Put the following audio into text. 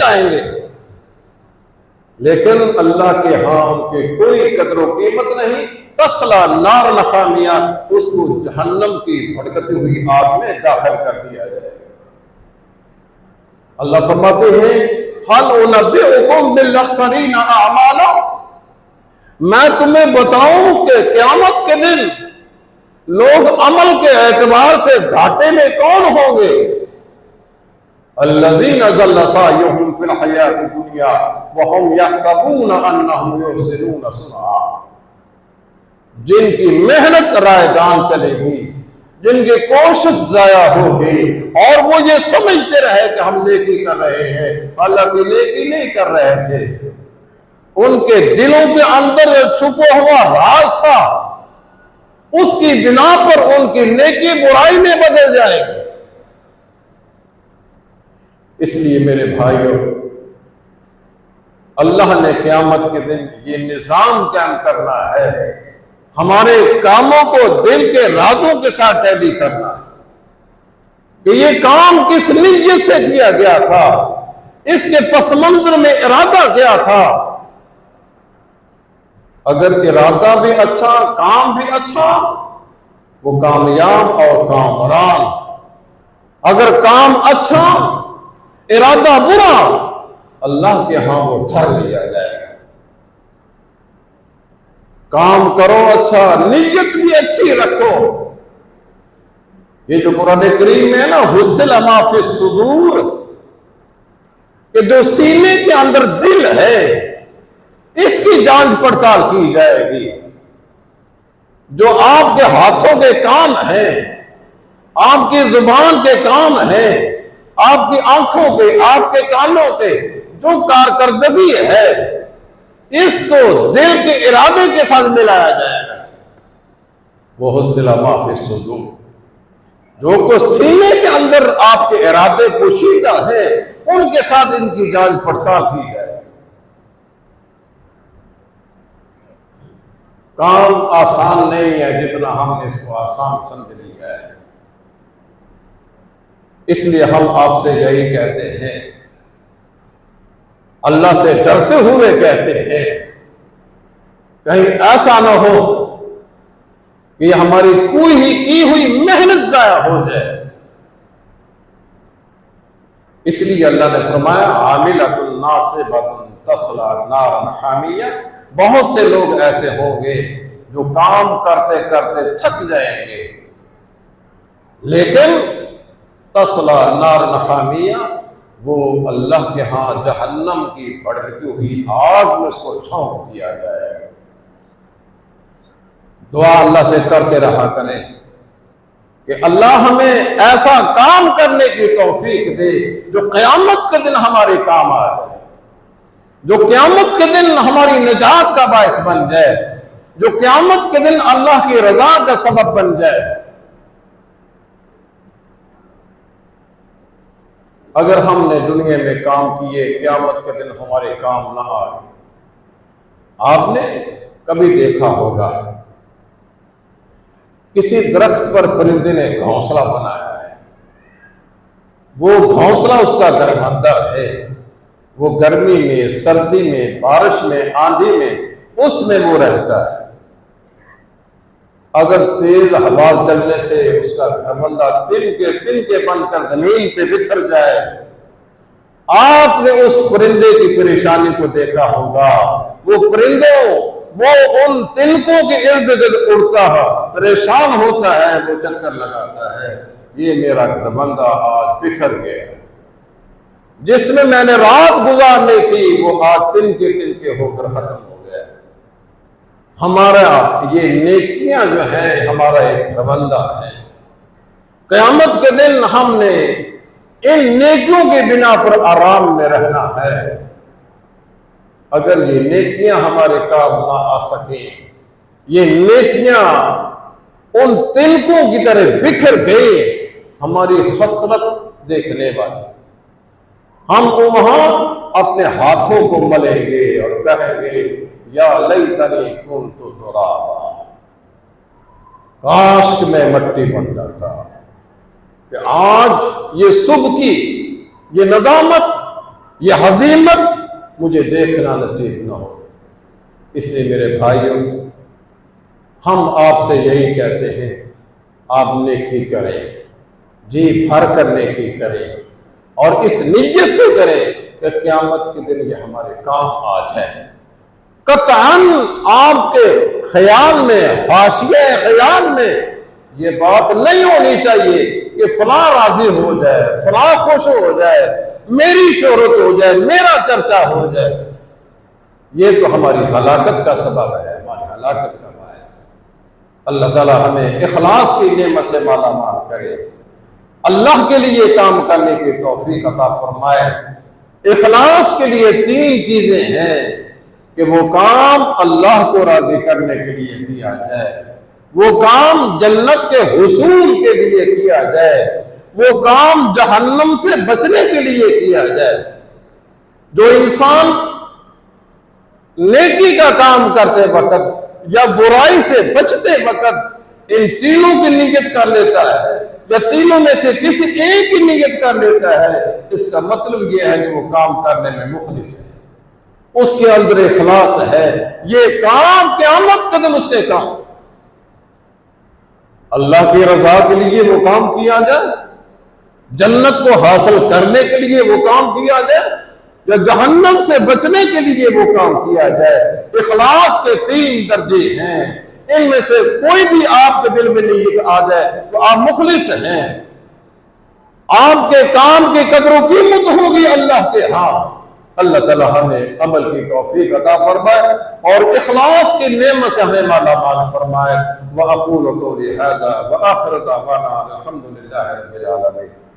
جائیں گے، لیکن اللہ کے ہاں ان کے کوئی قدر و قیمت نہیں۔ تسلا نار حامیہ، اس کو جہنم کی بھڑکتی ہوئی آگ میں داخل کر دیا جائے گا۔ اللہ فرماتے ہیں هل انبئکم بالاخسرین اعمالا، میں تمہیں بتاؤں کہ قیامت کے دن لوگ عمل کے اعتبار سے گھاٹے میں کون ہوں گے؟ الذین ضل سعیہم فی الحیاۃ الدنیا وہم یحسبون انہم یحسنون صنعا، جن کی محنت رائگان چلے گی، جن کی کوشش ضائع ہوگی، اور وہ یہ سمجھتے رہے کہ ہم نیکی کر رہے ہیں، اللہ کی نیکی نہیں کر رہے تھے۔ ان کے دلوں کے اندر چھپا ہوا راز تھا، اس کی بنا پر ان کی نیکی برائی میں بدل جائے گی۔ اس لیے میرے بھائیوں، اللہ نے قیامت کے دن یہ نظام قائم کرنا ہے، ہمارے کاموں کو دل کے رازوں کے ساتھ ٹیلی کرنا ہے کہ یہ کام کس نیت سے کیا گیا تھا، اس کے پس منظر میں ارادہ کیا تھا۔ اگر ارادہ بھی اچھا، کام بھی اچھا، وہ کامیاب اور کامران۔ اگر کام اچھا، ارادہ برا، اللہ کے ہاں وہ دھر لیا جائے گا۔ کام کرو اچھا، نیت بھی اچھی رکھو۔ یہ جو قرآن کریم میں ہے نا، حُصِّلَ مَا فِی الصُّدُورِ، کہ جو سینے کے اندر دل ہے اس کی جانچ پڑتال کی جائے گی۔ جو آپ کے ہاتھوں کے کام ہیں، آپ کی زبان کے کام ہیں، آپ کی آنکھوں کے، آپ کے کانوں کے جو کارکردگی ہے، اس کو دل کے ارادے کے ساتھ ملایا جائے گا۔ وہ حُصِّلَ مَا فِی الصُّدُورِ، جو کچھ سینے کے اندر آپ کے ارادے پوشیدہ ہیں، ان کے ساتھ ان کی جانچ پڑتال کی جائے۔ کام آسان نہیں ہے جتنا ہم نے اس کو آسان سمجھ لیا ہے۔ اس لیے ہم آپ سے یہی کہتے ہیں، اللہ سے ڈرتے ہوئے کہتے ہیں، کہیں ایسا نہ ہو کہ ہماری کوئی کی ہوئی محنت ضائع ہو جائے۔ اس لیے اللہ نے فرمایا عاملۃ ناصبۃ تصلی نارا حامیہ، بہت سے لوگ ایسے ہوں گے جو کام کرتے کرتے تھک جائیں گے، لیکن تصلی نارا حامیہ، وہ اللہ کے ہاں جہنم کی بھڑکتی ہوئی آگ میں اس کو جھونک دیا جائے گا۔ دعا اللہ سے کرتے رہا کریں کہ اللہ ہمیں ایسا کام کرنے کی توفیق دے جو قیامت کے دن ہمارے کام آ جائے، جو قیامت کے دن ہماری نجات کا باعث بن جائے، جو قیامت کے دن اللہ کی رضا کا سبب بن جائے۔ اگر ہم نے دنیا میں کام کیے، قیامت کے دن ہمارے کام نہ آئے، آپ نے کبھی دیکھا ہوگا کسی درخت پر پرندے نے گھونسلہ بنایا ہے، وہ گھونسلہ اس کا گھربندہ ہے، وہ گرمی میں، سردی میں، بارش میں، آندھی میں، اس میں وہ رہتا ہے۔ اگر تیز ہوا چلنے سے اس کا گھربندہ تن کے بن کر زمین پہ بکھر جائے، آپ نے اس پرندے کی پریشانی کو دیکھا ہوگا۔ وہ پرندوں، وہ ان تنکوں کے ارد گرد اڑتا ہے، پریشان ہوتا ہے، وہ چکر لگاتا ہے، یہ میرا گھربندہ آج بکھر گیا، جس میں نے رات گزارنی تھی وہ آج تن کے ہو کر ختم ہو گیا۔ ہمارا یہ نیکیاں جو ہیں ہمارا ایک گھربندہ ہے، قیامت کے دن ہم نے ان نیکیوں کی بنا پر آرام میں رہنا ہے۔ اگر یہ نیکیاں ہمارے کام نہ آ سکیں، یہ نیکیاں ان تنکوں کی طرح بکھر گئے، ہماری حسرت دیکھنے والی، ہم وہاں اپنے ہاتھوں کو ملیں گے اور کہیں گے یا لیتنی کنت ترابا، کاش کہ میں مٹی بن جاتا، کہ آج یہ صبح کی یہ ندامت یہ ہزیمت مجھے دیکھنا نصیب نہ ہو۔ اس لیے میرے بھائیوں، ہم آپ سے یہی کہتے ہیں، آپ نیکی کریں، جی بھر کر نیکی کریں، اور اس نیت سے کریں کہ قیامت کے دن یہ ہمارے کام آ جائے۔ قطعاً آپ کے خیال میں، حاشیہ خیال میں یہ بات نہیں ہونی چاہیے کہ فلاں راضی ہو جائے، فلاں خوش ہو جائے، میری شہرت ہو جائے، میرا چرچا ہو جائے۔ یہ تو ہماری ہلاکت کا سبب ہے، ہماری ہلاکت کا باعث ہے۔ اللہ تعالیٰ ہمیں اخلاص کی نعمت سے مالا مال کرے، اللہ کے لیے کام کرنے کی توفیق عطا فرمائے۔ اخلاص کے لیے 3 چیزیں ہیں کہ وہ کام اللہ کو راضی کرنے کے لیے کیا جائے، وہ کام جنت کے حصول کے لیے کیا جائے، وہ کام جہنم سے بچنے کے لیے کیا جائے۔ جو انسان نیکی کا کام کرتے وقت یا برائی سے بچتے وقت ان تینوں کی نیت کر لیتا ہے، یا تینوں میں سے کسی ایک کی نیت کر لیتا ہے، اس کا مطلب یہ ہے کہ وہ کام کرنے میں مخلص ہے، اس کے اندر اخلاص ہے۔ یہ کام قیامت کے دن اس کے کام، اللہ کی رضا کے لیے وہ کام کیا جائے، جنت کو حاصل کرنے کے لیے وہ کام کیا جائے، یا جہنم سے بچنے کے لیے وہ کام کیا جائے۔ اخلاص کے 3 درجے ہیں، ان میں سے کوئی بھی آپ کے دل میں نیت آ جائے تو آپ مخلص ہیں، آپ کے کام کی قدر و قیمت ہوگی اللہ کے ہاں۔ اللہ تعالیٰ ہمیں عمل کی توفیق عطا فرمائے اور اخلاص کی نعمت سے ہمیں مالا مال فرمائے۔ وَأَقُولُ قَوْلِي هَذَا وَآخِرُ دَعْوَانَا الْحَمْدُ لِلَّهِ رَبِّ الْعَالَمِينَ۔